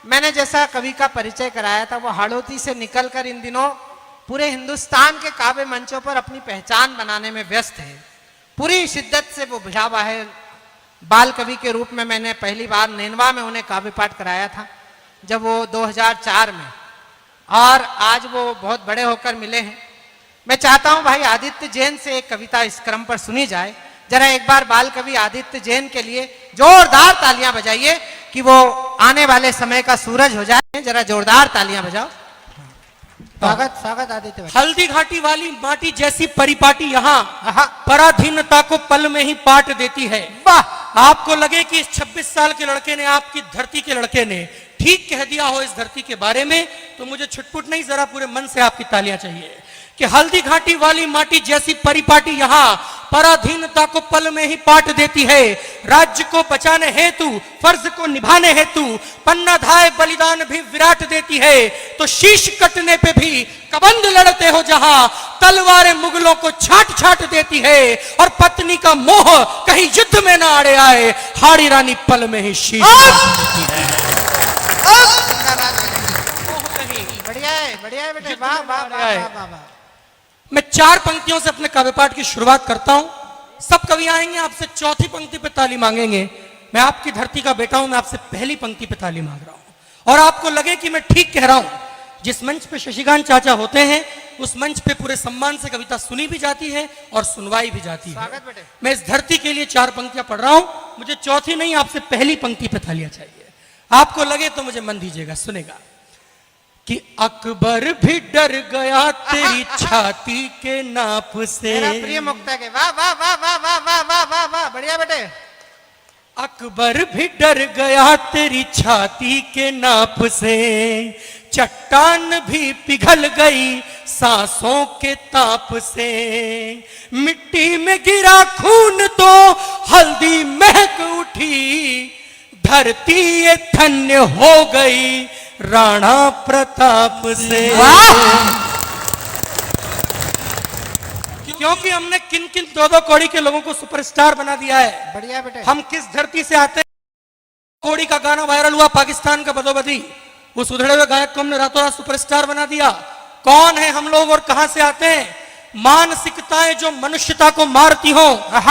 मैंने जैसा कवि का परिचय कराया था, वो हाड़ौती से निकलकर इन दिनों पूरे हिंदुस्तान के काव्य मंचों पर अपनी पहचान बनाने में व्यस्त है। पूरी शिद्दत से वो भिड़ावा है। बाल कवि के रूप में मैंने पहली बार नेनवा में उन्हें काव्य पाठ कराया था, जब वो 2004 में, और आज वो बहुत बड़े होकर मिले हैं। मैं चाहता हूं भाई आदित्य जैन से एक कविता इस क्रम पर सुनी जाए। जरा एक बार बाल कवि आदित्य जैन के लिए जोरदार तालियां बजाइए कि वो आने वाले समय का सूरज हो जाए। जरा जोरदार तालियां बजाओ। स्वागत स्वागत आदित्य भाई। हल्दी घाटी वाली माटी जैसी परिपाटी यहाँ पराधीनता को पल में ही पाट देती है। वाह! आपको लगे कि इस 26 साल के लड़के ने, आपकी धरती के लड़के ने ठीक कह दिया हो इस धरती के बारे में, तो मुझे छुटपुट नहीं, जरा पूरे मन से आपकी तालियां चाहिए कि हल्दी घाटी वाली माटी जैसी परिपाटी यहाँ पराधीनता को पल में ही पाट देती है। राज्य को बचाने हेतु, फर्ज को निभाने हेतु पन्ना धाय बलिदान भी विराट देती है। तो शीश कटने पे भी कबंध लड़ते हो जहां, तलवारें मुगलों को छाट छाट देती है। और पत्नी का मोह कहीं युद्ध में ना अड़े आए, हाड़ी रानी पल में ही शीश देती है। बढ़िया है, बढ़िया है बेटे, वाह वाह वाह वाह। मैं 4 पंक्तियों से अपने काव्य पाठ की शुरुआत करता हूं। सब कवि आएंगे, आपसे चौथी पंक्ति पे ताली मांगेंगे। मैं आपकी धरती का बेटा हूं, मैं आपसे पहली पंक्ति पे ताली मांग रहा हूं। और आपको लगे कि मैं ठीक कह रहा हूं, जिस मंच पे शशिकांत चाचा होते हैं, उस मंच पे पूरे सम्मान से कविता सुनी भी जाती है और सुनवाई भी जाती है। मैं इस धरती के लिए 4 पंक्तियां पढ़ रहा हूं, मुझे चौथी नहीं, आपसे पहली पंक्ति पे तालियां चाहिए। आपको लगे तो मुझे मन दीजिएगा, सुनेगा कि अकबर भी डर गया तेरी छाती के नाप से। मेरा प्रिय मुक्ता के, वाह वाह वाह वाह वाह वाह वाह वाह वाह, बढ़िया बेटे। अकबर भी डर गया तेरी छाती के नाप से, चट्टान भी पिघल गई सांसों के ताप से। मिट्टी में गिरा खून तो हल्दी महक उठी, धरती ये धन्य हो गई राणा प्रताप से। क्योंकि हमने किन किन 2-2 कौड़ी के लोगों को सुपरस्टार बना दिया है। बढ़िया बेटे। हम किस धरती से आते हैं। कौड़ी का गाना वायरल हुआ पाकिस्तान का बदोबदी, उस उधड़े हुए गायक को हमने रातों रात सुपरस्टार बना दिया। कौन है हम लोग और कहां से आते हैं? मानसिकताएं जो मनुष्यता को मारती हो,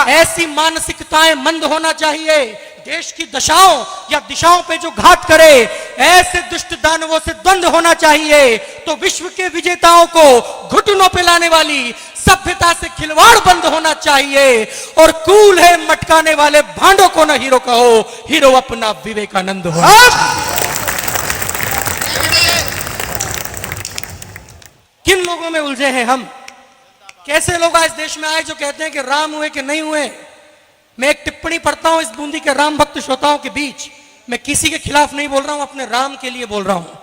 ऐसी मानसिकताएं मंद होना चाहिए। देश की दशाओं या दिशाओं पे जो घात करे, ऐसे दुष्ट दानवों से द्वंद्व होना चाहिए। तो विश्व के विजेताओं को घुटनों पे लाने वाली सभ्यता से खिलवाड़ बंद होना चाहिए। और कूल है मटकाने वाले भांडों को ना हीरो कहो, हीरो अपना विवेकानंद हो। किन लोगों में उलझे हैं हम? कैसे लोग आज देश में आए जो कहते हैं कि राम हुए कि नहीं हुए? मैं एक टिप्पणी पढ़ता हूं इस बूंदी के राम भक्त श्रोताओं के बीच। मैं किसी के खिलाफ नहीं बोल रहा हूं, अपने राम के लिए बोल रहा हूं।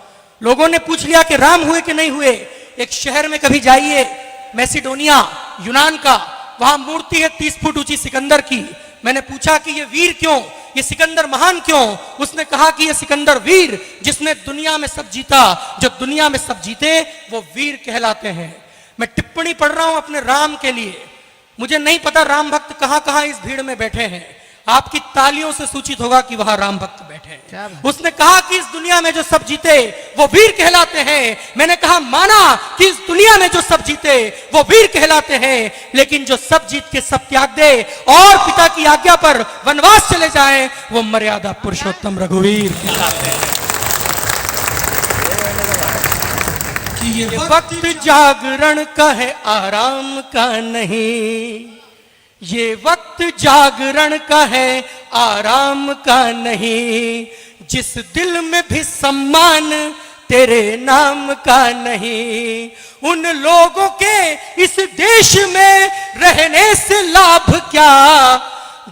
लोगों ने पूछ लिया कि राम हुए कि नहीं हुए। एक शहर में कभी जाइए, मैसिडोनिया, यूनान का, वहां मूर्ति है 30 फुट ऊंची सिकंदर की। मैंने पूछा कि ये वीर क्यों, ये सिकंदर महान क्यों? उसने कहा कि ये सिकंदर वीर जिसने दुनिया में सब जीता। जो दुनिया में सब जीते वो वीर कहलाते हैं। मैं टिप्पणी पढ़ रहा हूं अपने राम के लिए। मुझे नहीं पता राम भक्त कहां कहां इस भीड़ में बैठे हैं। आपकी तालियों से सूचित होगा कि वहां राम भक्त बैठे हैं। उसने कहा कि इस दुनिया में जो सब जीते वो वीर कहलाते हैं। मैंने कहा माना कि इस दुनिया में जो सब जीते वो वीर कहलाते हैं, लेकिन जो सब जीत के सब त्याग दे और पिता की आज्ञा पर वनवास चले जाएं, वो मर्यादा पुरुषोत्तम रघुवीर कहलाते हैं। ये वक्त जागरण का है, आराम का नहीं। ये वक्त जागरण का है, आराम का नहीं। जिस दिल में भी सम्मान तेरे नाम का नहीं, उन लोगों के इस देश में रहने से लाभ क्या?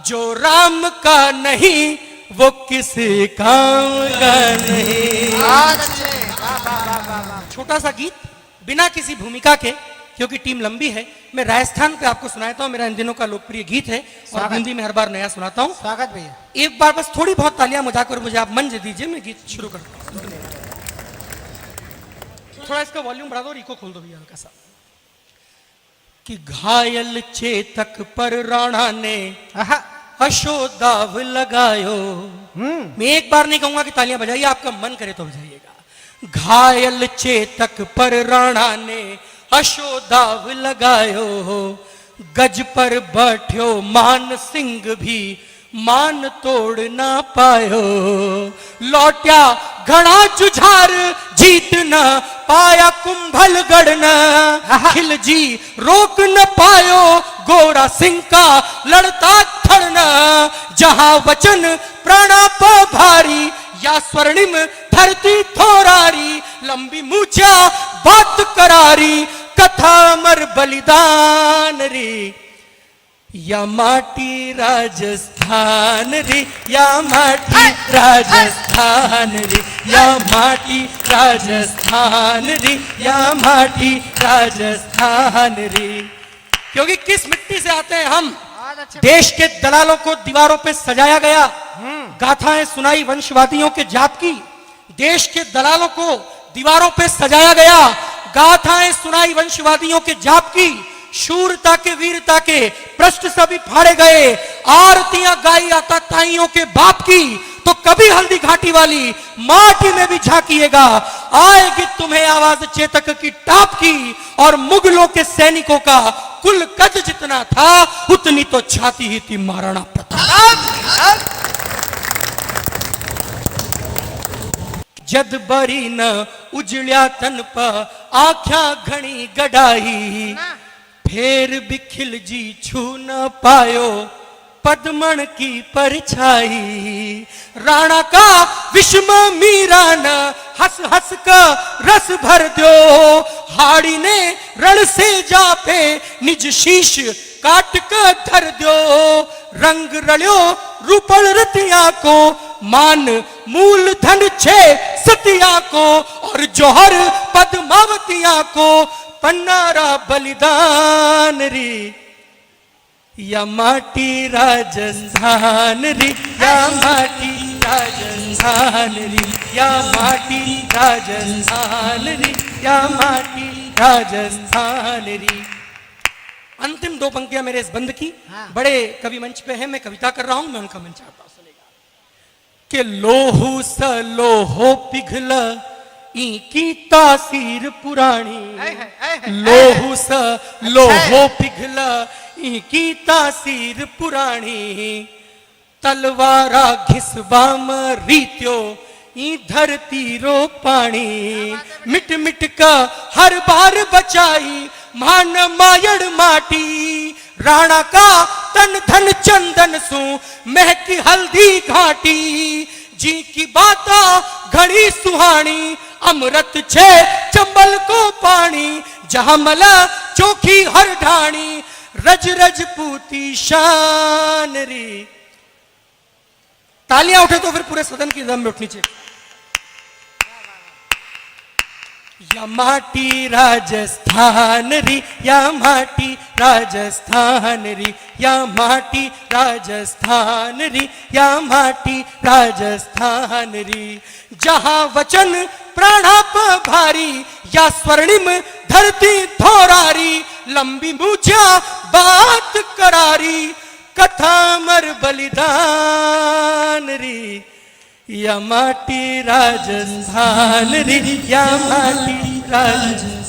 जो राम का नहीं वो किसी काम का नहीं। छोटा सा गीत बिना किसी भूमिका के, क्योंकि टीम लंबी है, मैं राजस्थान पे आपको सुनाता हूं। मेरा इन दिनों का लोकप्रिय गीत है और हिंदी में हर बार नया सुनाता हूं। स्वागत भैया। एक बार बस थोड़ी बहुत तालियां बजाकर मुझे आप मंच दीजिए, मैं गीत शुरू करता हूं। थोड़ा इसका वॉल्यूम बढ़ा दो, इको खोल दो भैया हल्का सा। कि घायल चेतक पर राणा ने अशोदाव लगायो। मैं एक बार नहीं कहूंगा कि तालियां बजाइए, आपका मन करे तो बजाइएगा। घायल चेतक पर राणा ने अशोदाव लगायो, गज पर बैठ्यो मान सिंह भी मान तोड़ ना पायो। लौट्या घना जुझार जीत न पाया कुंभलगढ़ न, खिलजी रोक न पायो गोरा सिंह का लड़ता थड़न। जहां वचन प्राणाप भारी या स्वर्णिम धरती थोरारी, लंबी मूछा बात करारी कथा अमर बलिदान रे। या माटी राजस्थान रे, या माटी राजस्थान रे, या माटी राजस्थान रे, या माटी राजस्थान रे। क्योंकि किस मिट्टी से आते हैं हम। देश के दलालों को दीवारों पे सजाया गया, गाथाएं सुनाई वंशवादियों के जात की। देश के दलालों को दीवारों पे सजाया गया, गाथाएं सुनाई वंशवादियों के जात की। शूरता के वीरता के पृष्ठ सभी फाड़े गए, आरतियां गाई आता ताइयों के बाप की। तो कभी हल्दी घाटी वाली माटी में भी झांकिएगा, आएगी तुम्हें आवाज चेतक की टाप की। और मुगलों के सैनिकों का कुल कद जितना था, उतनी तो छाती ही थी महाराणा प्रताप। जद बरी न उजळ्या तन पर आख्या घणी गडाई, फेर भी खिलजी छू न पायो पद्मन की परछाई। राणा का विषम मीरा न हंस हंस का रस भर दो, हाड़ी ने रण से जापे निज शीश काट कर धर दो। रंग रल्यो रूपल रतिया को, मान मूल धन छे सतिया को। और जौहर पद्मावतिया को पन्नारा बलिदान रे। या माटी राजस्थान रे, या माटी राजस्थान रे, या माटी राजस्थान रे, या माटी राजस्थान रे। अंतिम दो पंक्तियां मेरे इस बंद की। बड़े कवि मंच पे हैं, मैं कविता कर रहा हूं, मैं उनका मंच चाहता हूं सुनेगा। कि लोहू स लोहो पिघल ई की तासीर पुरानी, लोहू स लोहो पिघला ई की तासीर पुरानी। तलवारा घिसबा रीत्यो ई धरती रो पानी। मिट मिट का हर बार बचाई मान मायड़ माटी। राणा का तन धन चंदन सु महकी हल्दी घाटी। जी की बाता घड़ी सुहानी, अमृत छे चंबल को पानी। जहां मला चोखी हर ढाणी, रज रज पूती शान रे। तालियां उठे तो फिर पूरे सदन की दम में उठनी चाहिए। या माटी राजस्थान री, या माटी राजस्थान री, या माटी राजस्थान री, या माटी राजस्थान री। जहां वचन प्राणाप भारी, या स्वर्णिम धरती थोरारी। लंबी मूछा बात करारी, कथा अमर बलिदान री। या माटी राजस्थान री, या माटी राजस्थान।